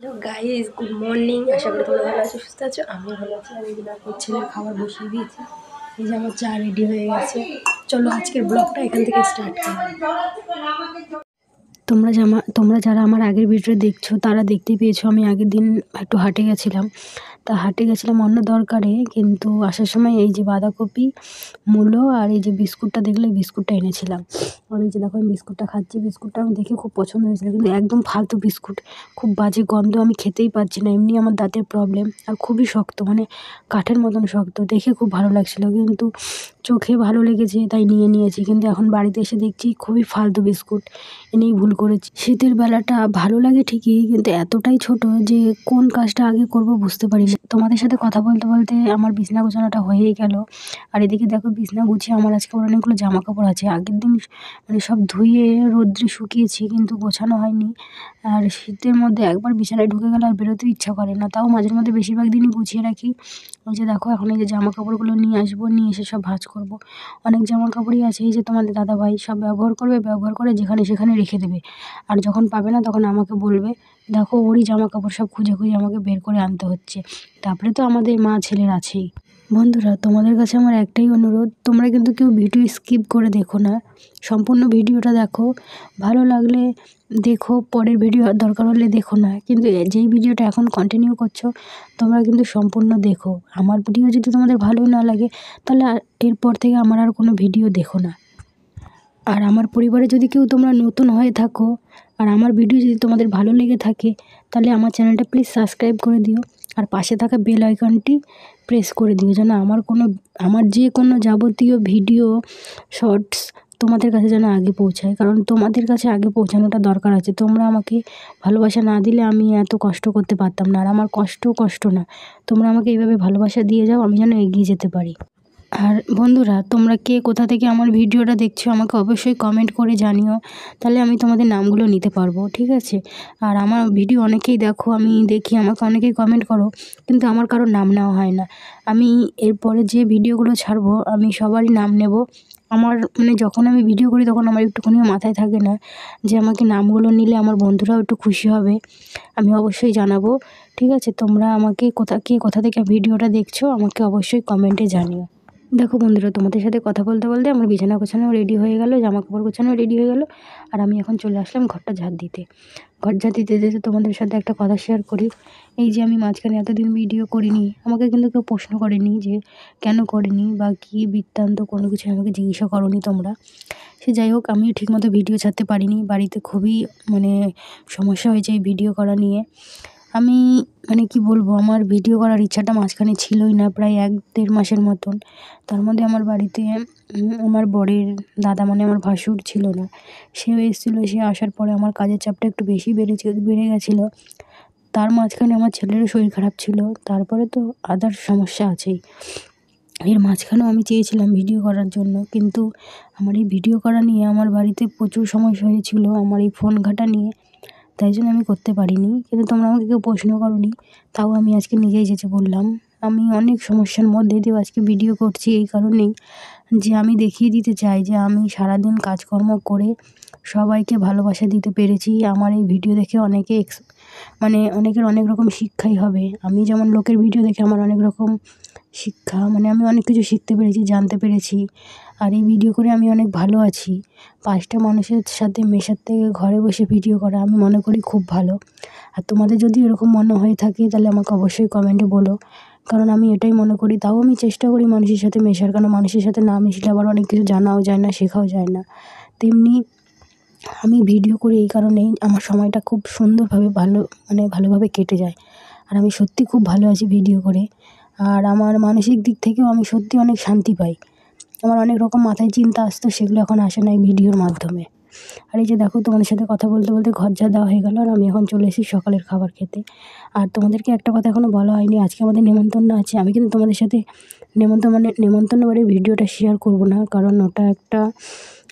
Hello guys, good morning. আশা করি তোমরা ভালো আছো, সুস্থ আছো। আমিও ভালো আছি। আমি দিনাজপুর ছেলের খাবার বসিয়ে দিয়েছি। এই যে আমার চা রেডি হয়ে গেছে। চলো আজকের ব্লগটা এখান থেকে স্টার্ট করি। তোমরা যারা আমার আগের ভিডিও দেখছো তারা দেখতে পেয়েছো আমি আগের দিন একটু হাটে গেছিলাম। তা হাটে গেছিলাম অন্য দরকারে, কিন্তু আসার সময় এই যে বাঁধাকপি, মূলো আর এই যে বিস্কুটটা দেখলে বিস্কুটটা এনেছিলাম। আর এই যে দেখো আমি বিস্কুটটা খাচ্ছি। বিস্কুটটা আমি দেখে খুব পছন্দ হয়েছিল, কিন্তু একদম ফালতু বিস্কুট, খুব বাজে গন্ধ, আমি খেতেই পারছি না। এমনি আমার দাঁতের প্রবলেম, আর খুবই শক্ত, মানে কাঠের মতন শক্ত। দেখে খুব ভালো লাগছিল, কিন্তু চোখে ভালো লেগেছে তাই নিয়েছি। কিন্তু এখন বাড়িতে এসে দেখছি খুবই ফালতু বিস্কুট, এনেই ভুল করেছি। শীতের বেলাটা ভালো লাগে ঠিকই, কিন্তু এতটাই ছোট যে কোন কাজটা আগে করব বুঝতে পারি না। তোমাদের সাথে কথা বলতে বলতে আমার বিছনা গোছানোটা হয়েই গেল। আর এদিকে দেখো বিছনা গুছিয়ে আমার আজকে অনেকগুলো জামা কাপড় আছে, আগের দিন মানে সব ধুয়ে রোদ্রে শুকিয়েছি, কিন্তু গোছানো হয়নি। আর শীতের মধ্যে একবার বিছানায় ঢুকে গেলে আর বেরোতে ইচ্ছা করে না, তাও মাঝের মধ্যে বেশিরভাগ দিনই গুছিয়ে রাখি। ওই যে দেখো এখন এই যে জামা কাপড়গুলো নিয়ে আসবো, নিয়ে এসে সব ভাঁজ করবো। অনেক জামা কাপড়ই আছে, এই যে তোমাদের দাদাভাই সব ব্যবহার করবে, ব্যবহার করে যেখানে সেখানে রেখে দেবে। আর যখন পাবে না তখন আমাকে বলবে। দেখো ওরই জামা কাপড় সব খুঁজে খুঁজে আমাকে বের করে আনতে হচ্ছে। তারপরে তো আমাদের মা ছেলের আছেই। বন্ধুরা, তোমাদের কাছে আমার একটাই অনুরোধ, তোমরা কিন্তু কেউ ভিডিও স্কিপ করে দেখো না, সম্পূর্ণ ভিডিওটা দেখো। ভালো লাগলে দেখো, পরের ভিডিও দরকার হলে দেখো না, কিন্তু যেই ভিডিওটা এখন কন্টিনিউ করছো তোমরা কিন্তু সম্পূর্ণ দেখো। আমার ভিডিও যদি তোমাদের ভালোই না লাগে তাহলে এরপর থেকে আমার আর কোনো ভিডিও দেখো না। আর আমার পরিবারে যদি কেউ তোমরা নতুন হয়ে থাকো আর আমার ভিডিও যদি তোমাদের ভালো লেগে থাকে, তাহলে আমার চ্যানেলটা প্লিজ সাবস্ক্রাইব করে দিও। আর পাশে থাকা বেল আইকনটি প্রেস করে দিও, যেন আমার যে কোনো যাবতীয় ভিডিও শর্টস তোমাদের কাছে যেন আগে পৌঁছায়। কারণ তোমাদের কাছে আগে পৌঁছানোটা দরকার আছে। তোমরা আমাকে ভালোবাসা না দিলে আমি এত কষ্ট করতে পারতাম না। আর আমার কষ্ট না, তোমরা আমাকে এইভাবে ভালোবাসা দিয়ে যাও, আমি যেন এগিয়ে যেতে পারি। আর বন্ধুরা, তোমরা কে কোথা থেকে আমার ভিডিওটা দেখছো আমাকে অবশ্যই কমেন্ট করে জানিও, তাহলে আমি তোমাদের নামগুলো নিতে পারবো, ঠিক আছে? আর আমার ভিডিও অনেকেই দেখো, আমি দেখি আমাকে অনেকেই কমেন্ট করো, কিন্তু আমার কারোর নাম নেওয়া হয় না। আমি এরপরে যে ভিডিওগুলো ছাড়বো আমি সবারই নাম নেব। আমার মানে যখন আমি ভিডিও করি তখন আমার একটুখানিও মাথায় থাকে না যে আমাকে নামগুলো নিলে আমার বন্ধুরাও একটু খুশি হবে। আমি অবশ্যই জানাবো, ঠিক আছে? তোমরা আমাকে কে কোথা থেকে ভিডিওটা দেখছো আমাকে অবশ্যই কমেন্টে জানিও। দেখো বন্ধুরা, তোমাদের সাথে কথা বলতে বলতে আমার বিছানা গোছানো রেডি হয়ে গেল, জামা কাপড় গোছানো রেডি হয়ে গেল। আর আমি এখন চলে আসলাম ঘরটা ঝাড় দিতে। ঘর ঝাড় দিতে দিতে তোমাদের সাথে একটা কথা শেয়ার করি। এই যে আমি মাঝখানে এতদিন ভিডিও করিনি, আমাকে কিন্তু কেউ প্রশ্ন করেনি যে কেন করিনি বা কী বৃত্তান্ত, কোনো কিছু আমাকে জিজ্ঞাসা করোনি তোমরা। সে যাই হোক, আমিও ঠিকমতো ভিডিও ছাড়তে পারিনি, বাড়িতে খুবই মানে সমস্যা হয়েছে এই ভিডিও করা নিয়ে। আমি মানে কি বলবো, আমার ভিডিও করার ইচ্ছাটা মাঝখানে ছিলই না, প্রায় 1-1.5 মাসের মতন। তার মধ্যে আমার বাড়িতে আমার বরের দাদা, মানে আমার ভাসুর ছিল না, সেও এসেছিলো। সে আসার পরে আমার কাজের চাপটা একটু বেড়ে গেছিলো। তার মাঝখানে আমার ছেলেরও শরীর খারাপ ছিল, তারপরে তো আদার্স সমস্যা আছেই। এর মাঝখানেও আমি চেয়েছিলাম ভিডিও করার জন্য, কিন্তু আমার এই ভিডিও করা নিয়ে আমার বাড়িতে প্রচুর সমস্যা হয়েছিল, আমার এই ফোন ঘাঁটা নিয়ে, তাই জন্য আমি করতে পারিনি। কিন্তু তোমরা আমাকে কেউ প্রশ্ন করোনি, তাও আমি আজকে নিজেই যেচে বললাম। আমি অনেক সমস্যার মধ্যে দিয়েও আজকে ভিডিও করছি এই কারণেই যে আমি দেখিয়ে দিতে চাই যে আমি সারাদিন কাজকর্ম করে সবাইকে ভালোবাসা দিতে পেরেছি। আমার এই ভিডিও দেখে মানে অনেকের অনেক রকম শিক্ষাই হবে। আমি যেমন লোকের ভিডিও দেখে আমার অনেক রকম শিক্ষা, মানে আমি অনেক কিছু শিখতে পেরেছি, জানতে পেরেছি। আর এই ভিডিও করে আমি অনেক ভালো আছি। 5টা মানুষের সাথে মেশার থেকে ঘরে বসে ভিডিও করা আমি মনে করি খুব ভালো। আর তোমাদের যদি এরকম মনে হয়ে থাকে তাহলে আমাকে অবশ্যই কমেন্টে বলো, কারণ আমি এটাই মনে করি। তাও আমি চেষ্টা করি মানুষের সাথে মেশার, কারণ মানুষের সাথে না মিশলে আবার অনেক কিছু জানাও যায় না, শেখাও যায় না। তেমনি আমি ভিডিও করি এই কারণেই আমার সময়টা খুব সুন্দরভাবে ভালোভাবে কেটে যায়। আর আমি সত্যি খুব ভালো আছি ভিডিও করে। আর আমার মানসিক দিক থেকেও আমি সত্যি অনেক শান্তি পাই। আমার অনেক রকম মাথায় চিন্তা আসতো, সেগুলো এখন আসে না এই ভিডিওর মাধ্যমে। আর এই যে দেখো, তোমাদের সাথে কথা বলতে বলতে ঘর ঝাড় দেওয়া হয়ে গেল, আর আমি এখন চলে এসেছি সকালের খাবার খেতে। আর তোমাদেরকে একটা কথা এখনও বলা হয়নি, আজকে আমাদের নেমন্তন্ন আছে। আমি কিন্তু তোমাদের সাথে নেমন্তন্ন বাড়ির ভিডিওটা শেয়ার করব না, কারণ ওটা একটা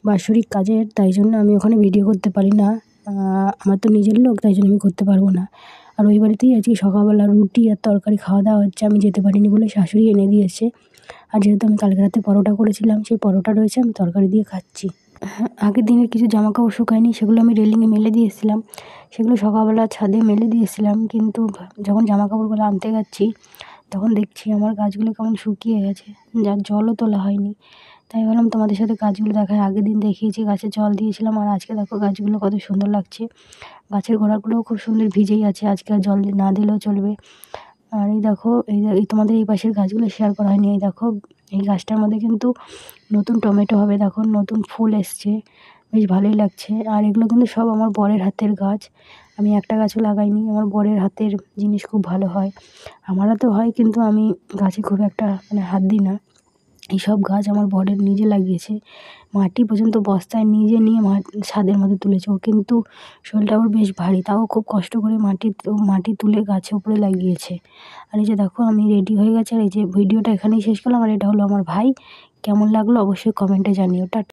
বাৎসরিক কাজের, তাই জন্য আমি ওখানে ভিডিও করতে পারি না। আমার তো নিজের লোক, তাই জন্য আমি করতে পারবো না। আর ওই বাড়িতেই আজকে সকালবেলা রুটি আর তরকারি খাওয়া দাওয়া হচ্ছে, আমি যেতে পারিনি বলে শাশুড়ি এনে দিয়েছে। আর যেহেতু আমি কালকে রাতে পরোটা করেছিলাম, সেই পরোটা রয়েছে, আমি তরকারি দিয়ে খাচ্ছি। আগের দিনের কিছু জামাকাপড় শুকায়নি, সেগুলো আমি রেলিংয়ে মেলে দিয়েছিলাম। সেগুলো সকালবেলা ছাদে মেলে দিয়েছিলাম, কিন্তু যখন জামাকাপড়গুলো আনতে যাচ্ছি তখন দেখছি আমার গাছগুলো কেমন শুকিয়ে গেছে, যার জলও তোলা হয়নি। তাই ভাবলাম তোমাদের সাথে গাছগুলো দেখাই। আগের দিন দেখিয়েছি গাছে জল দিয়েছিলাম, আর আজকে দেখো গাছগুলো কত সুন্দর লাগছে। গাছের গোড়াগুলোও খুব সুন্দর ভিজেই আছে, আজকে আর জল না দিলেও চলবে। আর এই দেখো, এই তোমাদের এই পাশের গাছগুলো শেয়ার করা হয়নি। এই দেখো, এই গাছটার মধ্যে কিন্তু নতুন টমেটো হবে, দেখো নতুন ফুল এসছে, বেশ ভালোই লাগছে। আর এগুলো কিন্তু সব আমার বরের হাতের গাছ, আমি একটা গাছও লাগাইনি। আমার বরের হাতের জিনিস খুব ভালো হয়, আমারও তো হয়, কিন্তু আমি গাছে খুব একটা হাত দিই না। এইসব গাছ আমার বরের নিজে লাগিয়েছে, মাটি পর্যন্ত বস্তায় নিজে নিয়ে ছাদের মধ্যে তুলেছে। ও কিন্তু শরীরটা ওর বেশ ভারী, তাও খুব কষ্ট করে মাটি তুলে গাছের উপরে লাগিয়েছে। আর এই যে দেখো, আমি রেডি হয়ে গেছি। আর এই যে ভিডিওটা এখানেই শেষ করলাম। আর এটা হলো আমার ভাই। কেমন লাগলো অবশ্যই কমেন্টে জানিও। টাটা।